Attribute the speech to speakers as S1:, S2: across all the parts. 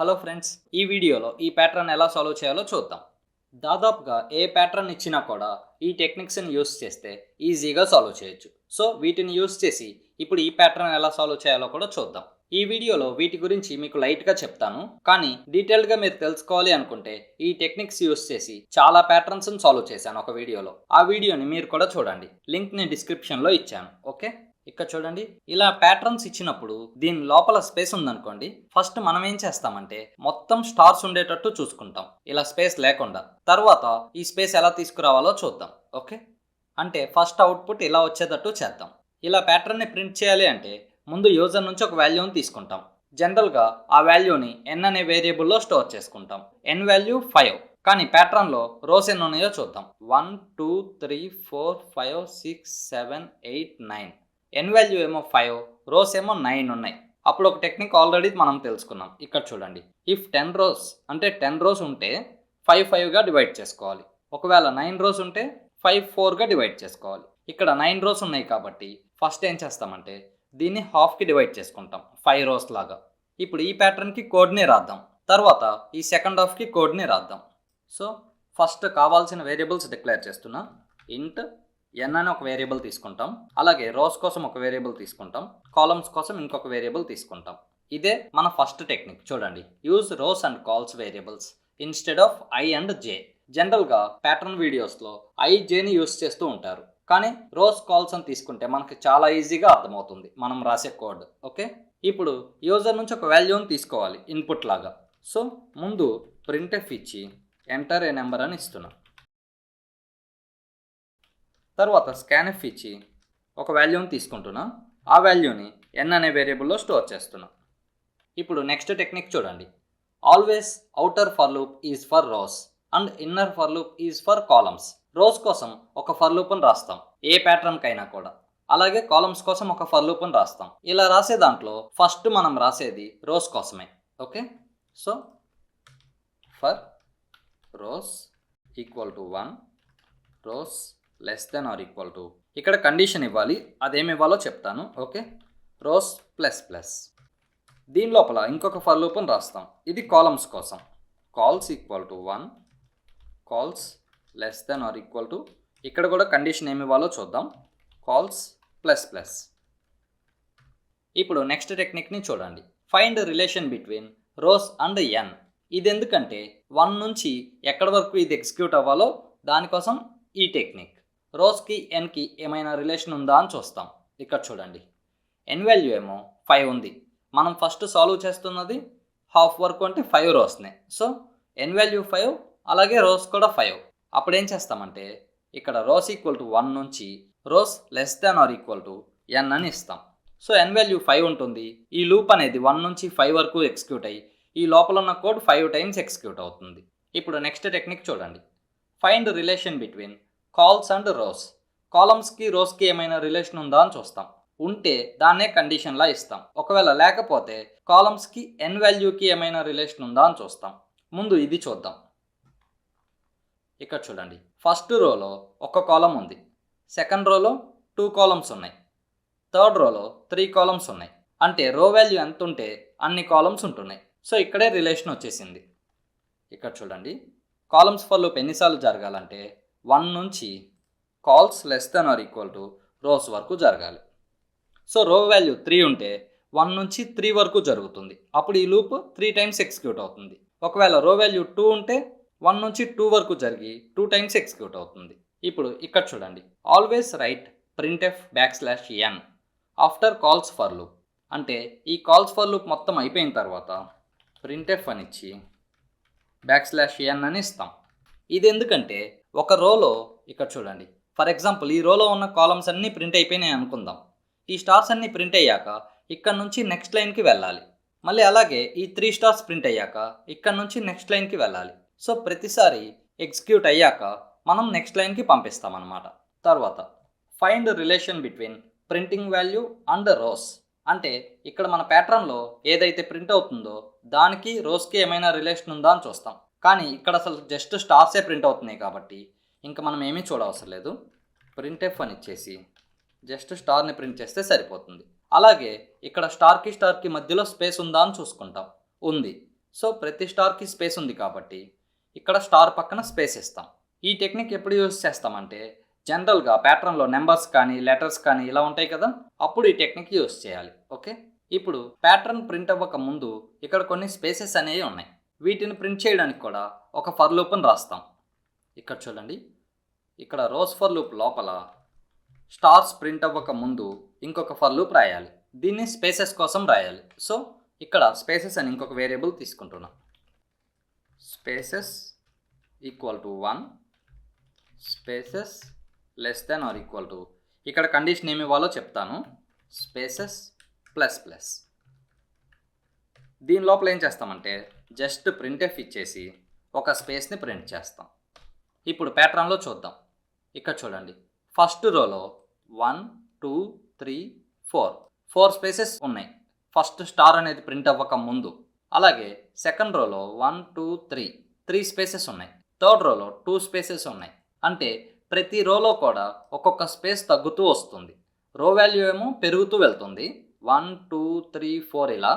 S1: Hello friends, ఈ వీడియోలో ఈ ప్యాటర్న్ ఎలా సాల్వ్ చేయాలో చూద్దాం. దాదాపుగా ఏ ప్యాటర్న్ ఇచ్చినా కూడా ఈ టెక్నిక్స్ని యూస్ చేస్తే ఈజీగా సాల్వ్ చేయొచ్చు. సో వీటిని యూస్ చేసి ఇప్పుడు ఈ ప్యాటర్న్ ఎలా సాల్వ్ చేయాలో కూడా చూద్దాం. ఈ వీడియోలో వీటి గురించి మీకు లైట్గా చెప్తాను, కానీ డీటెయిల్డ్గా మీరు తెలుసుకోవాలి అనుకుంటే ఈ టెక్నిక్స్ యూస్ చేసి చాలా ప్యాటర్న్స్ని సాల్వ్ చేశాను ఒక వీడియోలో. ఆ వీడియోని మీరు కూడా చూడండి, లింక్ని డిస్క్రిప్షన్లో ఇచ్చాను. ఓకే, ఇక్కడ చూడండి, ఇలా ప్యాటర్న్స్ ఇచ్చినప్పుడు దీని లోపల స్పేస్ ఉందనుకోండి, ఫస్ట్ మనం ఏం చేస్తామంటే మొత్తం స్టార్స్ ఉండేటట్టు చూసుకుంటాం, ఇలా స్పేస్ లేకుండా. తర్వాత ఈ స్పేస్ ఎలా తీసుకురావాలో చూద్దాం. ఓకే, అంటే ఫస్ట్ అవుట్పుట్ ఇలా వచ్చేటట్టు చేద్దాం. ఇలా ప్యాటర్న్ని ప్రింట్ చేయాలి అంటే ముందు యూజర్ నుంచి ఒక వాల్యూని తీసుకుంటాం. జనరల్గా ఆ వాల్యూని n అనే వేరియబుల్లో స్టోర్ చేసుకుంటాం. n వాల్యూ 5, కానీ ప్యాటర్న్లో రోస్ ఎన్ని ఉన్నాయో చూద్దాం. 1 2 3 4 5 6 7 8 9. n వాల్యూ ఏమో 5, రోస్ ఏమో 9 ఉన్నాయి. అప్పుడు ఒక టెక్నిక్ ఆల్రెడీ మనం తెలుసుకున్నాం. ఇక్కడ చూడండి, ఇఫ్ 10 రోస్ అంటే 10 రోస్ ఉంటే 5 5గా డివైడ్ చేసుకోవాలి. ఒకవేళ 9 రోస్ ఉంటే 5 4గా డివైడ్ చేసుకోవాలి. ఇక్కడ 9 రోస్ ఉన్నాయి కాబట్టి ఫస్ట్ ఏం చేస్తామంటే దీన్ని హాఫ్కి డివైడ్ చేసుకుంటాం, 5 రోస్ లాగా. ఇప్పుడు ఈ ప్యాటర్న్కి కోడ్ని రాద్దాం, తర్వాత ఈ సెకండ్ హాఫ్కి కోడ్ని రాద్దాం. సో ఫస్ట్ కావాల్సిన వేరియబుల్స్ డిక్లేర్ చేస్తున్నా. ఇంట్ n అని ఒక వేరియబుల్ తీసుకుంటాం, అలాగే రోస్ కోసం ఒక వేరియబుల్ తీసుకుంటాం, కాలమ్స్ కోసం ఇంకొక వేరియబుల్ తీసుకుంటాం. ఇదే మన ఫస్ట్ టెక్నిక్. చూడండి, use rows and calls variables instead of i and j. జనరల్గా ప్యాటర్న్ వీడియోస్లో i jని యూస్ చేస్తూ ఉంటారు, కానీ రోస్ కాల్స్ అని తీసుకుంటే మనకి చాలా ఈజీగా అర్థమవుతుంది మనం రాసే కోడ్. ఓకే, ఇప్పుడు యూజర్ నుంచి ఒక వాల్యూని తీసుకోవాలి ఇన్పుట్ లాగా. సో ముందు ప్రింట్ఎఫ్ ఇచ్చి ఎంటర్ ఏ నెంబర్ అని ఇస్తున్నాం. తర్వాత స్కాన్ఎఫ్ ఇచ్చి ఒక వాల్యూని తీసుకుంటున్నా, ఆ వాల్యూని n అనే వేరియబుల్లో స్టోర్ చేస్తున్నా. ఇప్పుడు నెక్స్ట్ టెక్నిక్ చూడండి, always outer for loop is for rows and inner for loop is for columns. Rows కోసం ఒక ఫర్ లూప్ని రాస్తాం ఏ ప్యాటర్న్కైనా కూడా, అలాగే కాలమ్స్ కోసం ఒక ఫర్ లూప్ని రాస్తాం. ఇలా రాసే దాంట్లో ఫస్ట్ మనం రాసేది రోస్ కోసమే. Okay, so for rows equal to 1, rows less than or equal to, ఇక్కడ కండిషన్ ఇవ్వాలి, అదేమి ఇవ్వాలో చెప్తాను. Okay, rows plus plus. దీని లోపల ఇంకొక ఫర్ లూప్ని రాస్తాం, ఇది కాలమ్స్ కోసం. Cols equal to 1, cols less than or equal to, ఇక్కడ కూడా కండిషన్ ఏమి ఇవ్వాలో చూద్దాం, కాల్స్ ప్లస్ ప్లస్. ఇప్పుడు నెక్స్ట్ టెక్నిక్ని చూడండి, find relation between rows and n. ఇది ఎందుకంటే 1 నుంచి ఎక్కడి వరకు ఇది ఎగ్జిక్యూట్ అవ్వాలో దానికోసం ఈ టెక్నిక్. రోస్కి nకి ఏమైనా రిలేషన్ ఉందా అని చూస్తాం. ఇక్కడ చూడండి, n వాల్యూ ఏమో 5 ఉంది, మనం ఫస్ట్ సాల్వ్ చేస్తున్నది హాఫ్ వరకు అంటే 5 రోస్నే. సో n వాల్యూ 5, అలాగే రోస్ కూడా 5. అప్పుడు ఏం చేస్తామంటే ఇక్కడ రోస్ ఈక్వల్ టు 1 నుంచి rows less than or equal to n అని ఇస్తాం. సో n వాల్యూ 5 ఉంటుంది. ఈ లూప్ అనేది 1 నుంచి 5 వరకు ఎగ్జిక్యూట్ అయ్యి ఈ లోపల ఉన్న కోడ్ 5 టైమ్స్ ఎగ్జిక్యూట్ అవుతుంది. ఇప్పుడు నెక్స్ట్ టెక్నిక్ చూడండి, find relation between cols and rows. కాలమ్స్కి రోస్కి ఏమైనా రిలేషన్ ఉందా అని చూస్తాం. ఉంటే దాన్నే కండిషన్లా ఇస్తాం. ఒకవేళ లేకపోతే కాలమ్స్కి n వాల్యూకి ఏమైనా రిలేషన్ ఉందా అని చూస్తాం. ముందు ఇది చూద్దాం. ఇక్కడ చూడండి, ఫస్ట్ రోలో ఒక కాలమ్ ఉంది, సెకండ్ రోలో 2 కాలమ్స్ ఉన్నాయి, థర్డ్ రోలో 3 కాలమ్స్ ఉన్నాయి. అంటే రో వాల్యూ ఎంత ఉంటే అన్ని కాలమ్స్ ఉంటున్నాయి. సో ఇక్కడే రిలేషన్ వచ్చేసింది. ఇక్కడ చూడండి, కాలమ్స్ ఫర్ లూప్ ఎన్నిసార్లు జరగాలంటే 1 నుంచి cols less than or equal to rows వరకు జరగాలి. సో రో వాల్యూ 3 ఉంటే 1 నుంచి 3 వరకు జరుగుతుంది. అప్పుడు ఈ లూప్ 3 టైమ్స్ ఎగ్జిక్యూట్ అవుతుంది. ఒకవేళ రో వాల్యూ 2 ఉంటే 1 నుంచి 2 వరకు జరిగి 2 టైమ్స్ ఎగ్జిక్యూట్ అవుతుంది. ఇప్పుడు ఇక్కడ చూడండి, always right printf \n after calls for loop. అంటే ఈ కాల్స్ ఫర్ లూప్ మొత్తం అయిపోయిన తర్వాత ప్రింట్ఎఫ్ అని ఇచ్చి \n అని ఇస్తాం. ఇది ఎందుకంటే ఒక రోలో, ఇక్కడ చూడండి, ఫర్ ఎగ్జాంపుల్ ఈ రోలో ఉన్న కాలమ్స్ అన్నీ ప్రింట్ అయిపోయినాయి అనుకుందాం. ఈ స్టార్స్ అన్నీ ప్రింట్ అయ్యాక ఇక్కడ నుంచి నెక్స్ట్ లైన్కి వెళ్ళాలి. మళ్ళీ అలాగే ఈ 3 స్టార్స్ ప్రింట్ అయ్యాక ఇక్కడ నుంచి నెక్స్ట్ లైన్కి వెళ్ళాలి. సో ప్రతిసారి ఎగ్జిక్యూట్ అయ్యాక మనం నెక్స్ట్ లైన్కి పంపిస్తాం అన్నమాట. తర్వాత find relation between printing value and rows. అంటే ఇక్కడ మన ప్యాటర్న్లో ఏదైతే ప్రింట్ అవుతుందో దానికి రోస్కి ఏమైనా రిలేషన్ ఉందా అని చూస్తాం. కానీ ఇక్కడ అసలు జస్ట్ స్టార్సే ప్రింట్ అవుతున్నాయి కాబట్టి ఇంకా మనం ఏమీ చూడవసరం లేదు. ప్రింట్ఎఫ్ అని ఇచ్చేసి జస్ట్ స్టార్ని ప్రింట్ చేస్తే సరిపోతుంది. అలాగే ఇక్కడ స్టార్కి మధ్యలో స్పేస్ ఉందా అని చూసుకుంటాం. ఉంది. సో ప్రతి స్టార్కి స్పేస్ ఉంది కాబట్టి ఇక్కడ స్టార్ పక్కన స్పేస్ ఇస్తాం. ఈ టెక్నిక్ ఎప్పుడు యూజ్ చేస్తామంటే జనరల్గా ప్యాటర్న్లో నెంబర్స్ కానీ లెటర్స్ కానీ ఇలా ఉంటాయి కదా, అప్పుడు ఈ టెక్నిక్ యూజ్ చేయాలి. ఓకే, ఇప్పుడు ప్యాటర్న్ ప్రింట్ అవ్వక ముందు ఇక్కడ కొన్ని స్పేసెస్ అనేవి ఉన్నాయి. వీటిని ప్రింట్ చేయడానికి కూడా ఒక ఫర్ లూప్ని రాస్తాం. ఇక్కడ చూడండి, ఇక్కడ రోస్ ఫర్ లూప్ లోపల స్టార్స్ ప్రింట్ అవ్వక ముందు ఇంకొక ఫర్ లూప్ రాయాలి. దీన్ని స్పేసెస్ కోసం రాయాలి. సో ఇక్కడ స్పేసెస్ అని ఇంకొక వేరియబుల్ తీసుకుంటున్నాం. Spaces equal to 1, spaces less than or equal to, ఇక్కడ కండిషన్ ఏమి ఇవ్వాలో చెప్తాను, స్పేసెస్ ప్లస్ ప్లస్. దీని లోపల ఏం చేస్తామంటే జస్ట్ ప్రింట్ఎఫ్ ఇచ్చేసి ఒక స్పేస్ని ప్రింట్ చేస్తాం. ఇప్పుడు ప్యాటర్న్లో చూద్దాం. ఇక్కడ చూడండి, ఫస్ట్ రోలో 1 2 3 4 స్పేసెస్ ఉన్నాయి ఫస్ట్ స్టార్ అనేది ప్రింట్ అవ్వక ముందు. అలాగే సెకండ్ రోలో 1 2 3 స్పేసెస్ ఉన్నాయి. థర్డ్ రోలో 2 స్పేసెస్ ఉన్నాయి. అంటే ప్రతి రోలో కూడా ఒక్కొక్క స్పేస్ తగ్గుతూ వస్తుంది. రో వాల్యూ ఏమో పెరుగుతూ వెళ్తుంది, 1 2 3 4 ఇలా.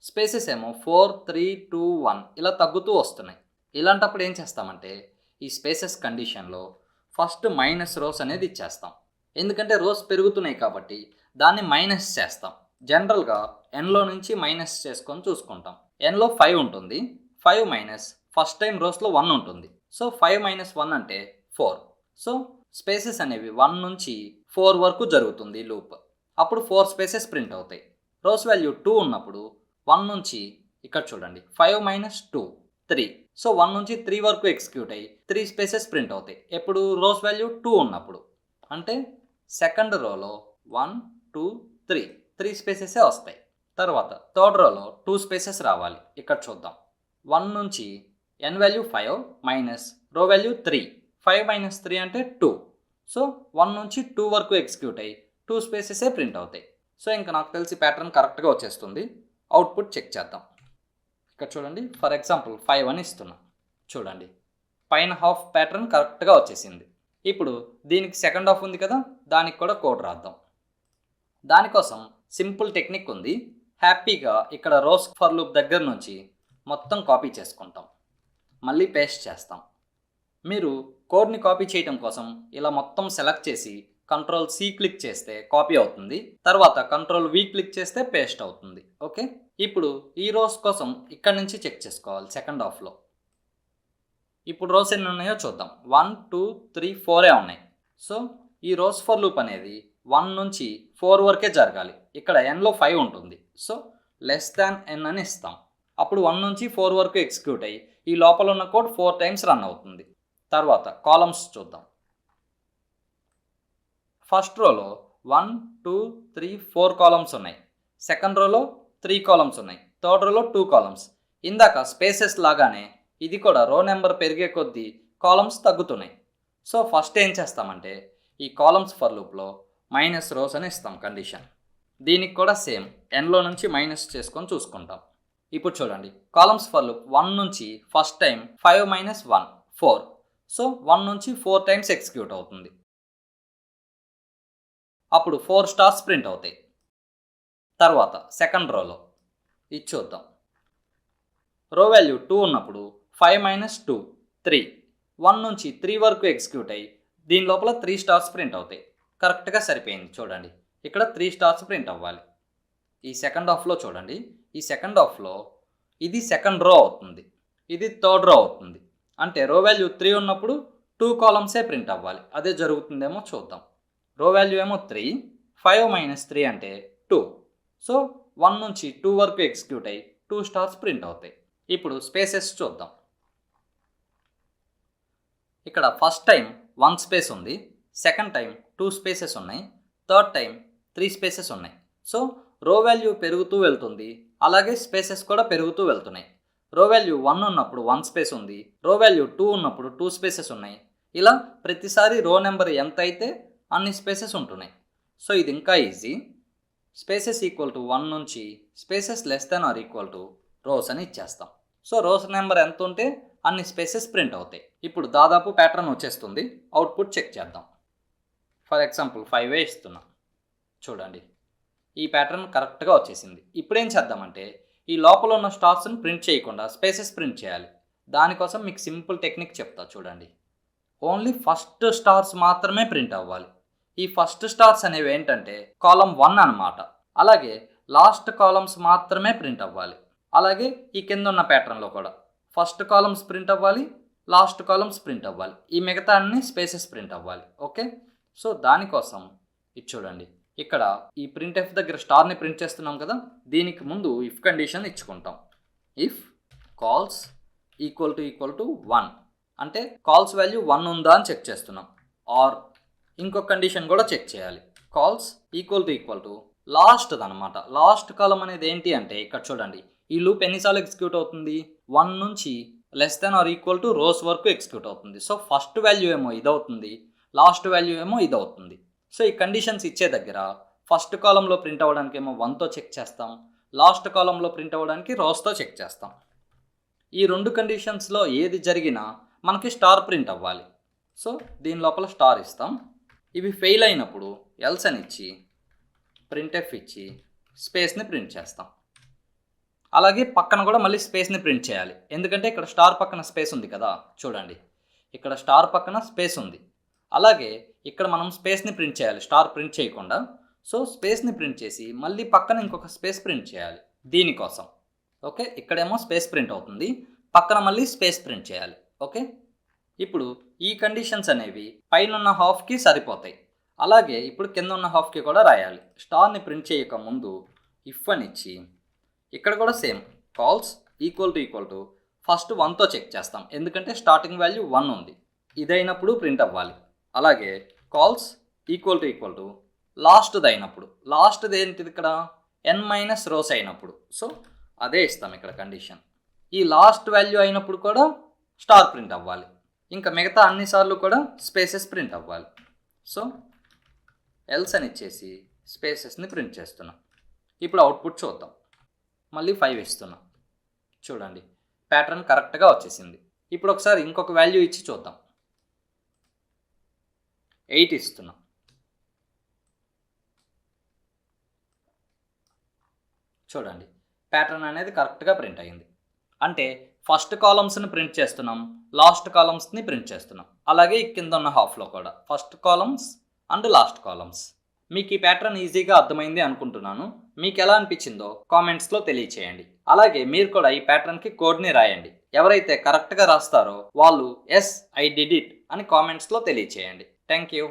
S1: స్పేసెస్ ఏమో 4 3 2 1 ఇలా తగ్గుతూ వస్తున్నాయి. ఇలాంటప్పుడు ఏం చేస్తామంటే ఈ స్పేసెస్ కండిషన్లో ఫస్ట్ మైనస్ రోస్ అనేది ఇచ్చేస్తాం. ఎందుకంటే రోస్ పెరుగుతున్నాయి కాబట్టి దాన్ని మైనస్ చేస్తాం. జనరల్గా ఎన్లో నుంచి మైనస్ చేసుకొని చూసుకుంటాం. ఎన్లో 5 ఉంటుంది, 5 మైనస్ ఫస్ట్ టైం రోస్లో 1 ఉంటుంది. సో 5 మైనస్ 1 అంటే 4. సో స్పేసెస్ అనేవి 1 నుంచి 4 వరకు జరుగుతుంది లూప్. అప్పుడు 4 స్పేసెస్ ప్రింట్ అవుతాయి. రోస్ వాల్యూ 2 ఉన్నప్పుడు 1 నుంచి ఇక్కడ చూడండి 5 మైనస్ 2 3. సో 1 నుంచి 3 వరకు ఎగ్జిక్యూట్ అయ్యి 3 స్పేసెస్ ప్రింట్ అవుతాయి. ఎప్పుడు రోస్ వాల్యూ 2 ఉన్నప్పుడు. అంటే సెకండ్ రోలో 1 2 3 స్పేసెసే వస్తాయి. తర్వాత థర్డ్ రోలో 2 స్పేసెస్ రావాలి. ఇక్కడ చూద్దాం, 1 నుంచి n వాల్యూ 5 మైనస్ రో వాల్యూ 3. 5 మైనస్ 3 అంటే 2. సో 1 నుంచి 2 వరకు ఎగ్జిక్యూట్ అయ్యి 2 స్పేసెసే ప్రింట్ అవుతాయి. సో ఇంకా నాకు తెలిసి ప్యాటర్న్ కరెక్ట్గా వచ్చేస్తుంది. అవుట్పుట్ చెక్ చేద్దాం. ఇక్కడ చూడండి, ఫర్ ఎగ్జాంపుల్ 5 అని ఇస్తున్నాం. చూడండి, పైన హాఫ్ ప్యాటర్న్ కరెక్ట్గా వచ్చేసింది. ఇప్పుడు దీనికి సెకండ్ హాఫ్ ఉంది కదా, దానికి కూడా కోడ్ రాద్దాం. దానికోసం సింపుల్ టెక్నిక్ ఉంది. హ్యాపీగా ఇక్కడ రోస్ ఫర్ లూప్ దగ్గర నుంచి మొత్తం కాపీ చేసుకుంటాం, మళ్ళీ పేస్ట్ చేస్తాం. మీరు కోడ్ని కాపీ చేయడం కోసం ఇలా మొత్తం సెలెక్ట్ చేసి Ctrl+C క్లిక్ చేస్తే కాపీ అవుతుంది. తర్వాత Ctrl+V క్లిక్ చేస్తే పేస్ట్ అవుతుంది. ఓకే, ఇప్పుడు ఈ రోస్ కోసం ఇక్కడ నుంచి చెక్ చేసుకోవాలి సెకండ్ హాఫ్లో. ఇప్పుడు రోస్ ఎన్ని ఉన్నాయో చూద్దాం. 1 2 3 4 ఉన్నాయి. సో ఈ రోస్ ఫర్ లూప్ అనేది 1 నుంచి 4 వరకే జరగాలి. ఇక్కడ nలో 5 ఉంటుంది. సో లెస్ దాన్ n అని ఇస్తాం. అప్పుడు 1 నుంచి 4 వరకు ఎగ్జిక్యూట్ అయ్యి ఈ లోపల ఉన్న కోడ్ 4 టైమ్స్ రన్ అవుతుంది. తర్వాత కాలమ్స్ చూద్దాం. ఫస్ట్ రోలో 1 2 3 4 కాలమ్స్ ఉన్నాయి. సెకండ్ రోలో 3 కాలమ్స్ ఉన్నాయి. థర్డ్ రోలో 2 కాలమ్స్. ఇందాక స్పేసెస్ లాగానే ఇది కూడా రో నెంబర్ పెరిగే కొద్దీ కాలమ్స్ తగ్గుతున్నాయి. సో ఫస్ట్ ఏం చేస్తామంటే ఈ కాలమ్స్ ఫర్ లూప్లో మైనస్ రోస్ అని ఇస్తాం కండిషన్. దీనికి కూడా సేమ్ ఎన్లో నుంచి మైనస్ చేసుకొని చూసుకుంటాం. ఇప్పుడు చూడండి, కాలమ్స్ ఫర్ లూప్ 1 నుంచి ఫస్ట్ టైం 5 మైనస్ 1 4. సో 1 నుంచి 4 టైమ్స్ ఎగ్జిక్యూట్ అవుతుంది. అప్పుడు 4 స్టార్స్ ప్రింట్ అవుతాయి. తర్వాత సెకండ్ రోలో ఇది చూద్దాం. రో వాల్యూ 2 ఉన్నప్పుడు 5 మైనస్ 2 3. 1 నుంచి 3 వరకు ఎగ్జిక్యూట్ అయ్యి దీని లోపల 3 స్టార్స్ ప్రింట్ అవుతాయి. కరెక్ట్గా సరిపోయింది. చూడండి, ఇక్కడ 3 స్టార్స్ ప్రింట్ అవ్వాలి. ఈ సెకండ్ హాఫ్లో చూడండి, ఈ సెకండ్ హాఫ్లో ఇది సెకండ్ రో అవుతుంది, ఇది థర్డ్ రో అవుతుంది. అంటే రో వాల్యూ 3 ఉన్నప్పుడు 2 కాలమ్సే ప్రింట్ అవ్వాలి. అదే జరుగుతుందేమో చూద్దాం. రో వాల్యూ ఏమో 3, 5 మైనస్ 3 అంటే 2. సో 1 నుంచి 2 వరకు ఎగ్జిక్యూట్ అయ్యి 2 స్టార్స్ ప్రింట్ అవుతాయి. ఇప్పుడు స్పేసెస్ చూద్దాం. ఇక్కడ ఫస్ట్ టైం 1 స్పేస్ ఉంది, సెకండ్ టైం 2 స్పేసెస్ ఉన్నాయి, థర్డ్ టైం 3 స్పేసెస్ ఉన్నాయి. సో రో వాల్యూ పెరుగుతూ వెళ్తుంది, అలాగే స్పేసెస్ కూడా పెరుగుతూ వెళ్తున్నాయి. రో వాల్యూ 1 ఉన్నప్పుడు 1 స్పేస్ ఉంది, రో వాల్యూ 2 ఉన్నప్పుడు 2 స్పేసెస్ ఉన్నాయి. ఇలా ప్రతిసారి రో నెంబర్ ఎంత అయితే అన్ని స్పేసెస్ ఉంటున్నాయి. సో ఇది ఇంకా ఈజీ. స్పేసెస్ ఈక్వల్ టు 1 నుంచి spaces less than or equal to rows అని ఇచ్చేస్తాం. సో రోస్ నెంబర్ ఎంత ఉంటే అన్ని స్పేసెస్ ప్రింట్ అవుతాయి. ఇప్పుడు దాదాపు ప్యాటర్న్ వచ్చేస్తుంది. అవుట్పుట్ చెక్ చేద్దాం. ఫర్ ఎగ్జాంపుల్ 5 ఇస్తున్నాం. చూడండి, ఈ ప్యాటర్న్ కరెక్ట్గా వచ్చేసింది. ఇప్పుడేం చేద్దామంటే ఈ లోపల ఉన్న స్టార్స్ని ప్రింట్ చేయకుండా స్పేసెస్ ప్రింట్ చేయాలి. దానికోసం మీకు సింపుల్ టెక్నిక్ చెప్తా చూడండి. ఓన్లీ ఫస్ట్ స్టార్స్ మాత్రమే ప్రింట్ అవ్వాలి. ఈ ఫస్ట్ స్టార్స్ అనేవి ఏంటంటే కాలమ్ 1 అన్నమాట. అలాగే లాస్ట్ కాలమ్స్ మాత్రమే ప్రింట్ అవ్వాలి. అలాగే ఈ కింద ఉన్న ప్యాటర్న్లో కూడా ఫస్ట్ కాలమ్స్ ప్రింట్ అవ్వాలి, లాస్ట్ కాలమ్స్ ప్రింట్ అవ్వాలి. ఈ మిగతా అన్ని స్పేసెస్ ప్రింట్ అవ్వాలి. ఓకే, సో దానికోసం ఇది చూడండి. ఇక్కడ ఈ ప్రింట్ ఎఫ్ దగ్గర స్టార్ని ప్రింట్ చేస్తున్నాం కదా, దీనికి ముందు ఇఫ్ కండిషన్ ఇచ్చుకుంటాం. ఇఫ్ కాల్స్ ఈక్వల్ టు 1 అంటే కాల్స్ వాల్యూ 1 ఉందా అని చెక్ చేస్తున్నాం. ఆర్ ఇంకొక కండిషన్ కూడా చెక్ చేయాలి. కాల్స్ ఈక్వల్ టు లాస్ట్ అనమాట. లాస్ట్ కాలం అనేది ఏంటి అంటే ఇక్కడ చూడండి, ఈ లూప్ ఎన్నిసార్లు ఎగ్జిక్యూట్ అవుతుంది? 1 నుంచి less than or equal to rows వరకు ఎగ్జిక్యూట్ అవుతుంది. సో ఫస్ట్ వాల్యూ ఏమో ఇదవుతుంది, లాస్ట్ వాల్యూ ఏమో ఇదవుతుంది. సో ఈ కండిషన్స్ ఇచ్చే దగ్గర ఫస్ట్ కాలంలో ప్రింట్ అవ్వడానికి ఏమో 1తో చెక్ చేస్తాం, లాస్ట్ కాలంలో ప్రింట్ అవ్వడానికి రోస్తో చెక్ చేస్తాం. ఈ రెండు కండిషన్స్లో ఏది జరిగినా మనకి స్టార్ ప్రింట్ అవ్వాలి. సో దీని లోపల స్టార్ ఇస్తాం. ఇవి ఫెయిల్ అయినప్పుడు ఎల్స్ అని ఇచ్చి ప్రింట్ ఎఫ్ ఇచ్చి స్పేస్ని ప్రింట్ చేస్తాం. అలాగే పక్కన కూడా మళ్ళీ స్పేస్ని ప్రింట్ చేయాలి. ఎందుకంటే ఇక్కడ స్టార్ పక్కన స్పేస్ ఉంది కదా, చూడండి ఇక్కడ స్టార్ పక్కన స్పేస్ ఉంది. అలాగే ఇక్కడ మనం స్పేస్ని ప్రింట్ చేయాలి, స్టార్ ప్రింట్ చేయకుండా. సో స్పేస్ని ప్రింట్ చేసి మళ్ళీ పక్కన ఇంకొక స్పేస్ ప్రింట్ చేయాలి దీనికోసం. ఓకే, ఇక్కడేమో స్పేస్ ప్రింట్ అవుతుంది, పక్కన మళ్ళీ స్పేస్ ప్రింట్ చేయాలి. ఓకే, ఇప్పుడు ఈ కండిషన్స్ అనేవి పైన ఉన్న హాఫ్కి సరిపోతాయి. అలాగే ఇప్పుడు కింద ఉన్న హాఫ్కి కూడా రాయాలి. స్టార్ని ప్రింట్ చేయక ముందు ఇఫ్ అని ఇచ్చి ఇక్కడ కూడా same cols equal to first 1తో చెక్ చేస్తాం, ఎందుకంటే స్టార్టింగ్ వాల్యూ 1 ఉంది. ఇదైనప్పుడు ప్రింట్ అవ్వాలి. అలాగే కాల్స్ ఈక్వల్ టు లాస్ట్ది అయినప్పుడు, లాస్ట్ది ఏంటిది ఇక్కడ n- రోస్ అయినప్పుడు, సో అదే ఇస్తాం ఇక్కడ కండిషన్. ఈ లాస్ట్ వాల్యూ అయినప్పుడు కూడా స్టార్ ప్రింట్ అవ్వాలి. ఇంకా మిగతా అన్నిసార్లు కూడా స్పేసెస్ ప్రింట్ అవ్వాలి. సో ఎల్స్ అని ఇచ్చేసి స్పేసెస్ని ప్రింట్ చేస్తున్నాం. ఇప్పుడు అవుట్పుట్ చూద్దాం. మళ్ళీ 5 ఇస్తున్నాం. చూడండి ప్యాటర్న్ కరెక్ట్గా వచ్చేసింది. ఇప్పుడు ఒకసారి ఇంకొక వాల్యూ ఇచ్చి చూద్దాం. 8 ఇస్తున్నాం. చూడండి ప్యాటర్న్ అనేది కరెక్ట్గా ప్రింట్ అయ్యింది. అంటే ఫస్ట్ కాలమ్స్ని ప్రింట్ చేస్తున్నాం, లాస్ట్ కాలమ్స్ని ప్రింట్ చేస్తున్నాం. అలాగే కింద ఉన్న హాఫ్లో కూడా first columns and last columns. మీకు ఈ ప్యాటర్న్ ఈజీగా అర్థమైంది అనుకుంటున్నాను. మీకు ఎలా అనిపించిందో కామెంట్స్లో తెలియచేయండి. అలాగే మీరు కూడా ఈ ప్యాటర్న్కి కోడ్ని రాయండి. ఎవరైతే కరెక్ట్గా రాస్తారో వాళ్ళు ఎస్ ఐ డిడ్ ఇట్ అని కామెంట్స్లో తెలియచేయండి. Thank you.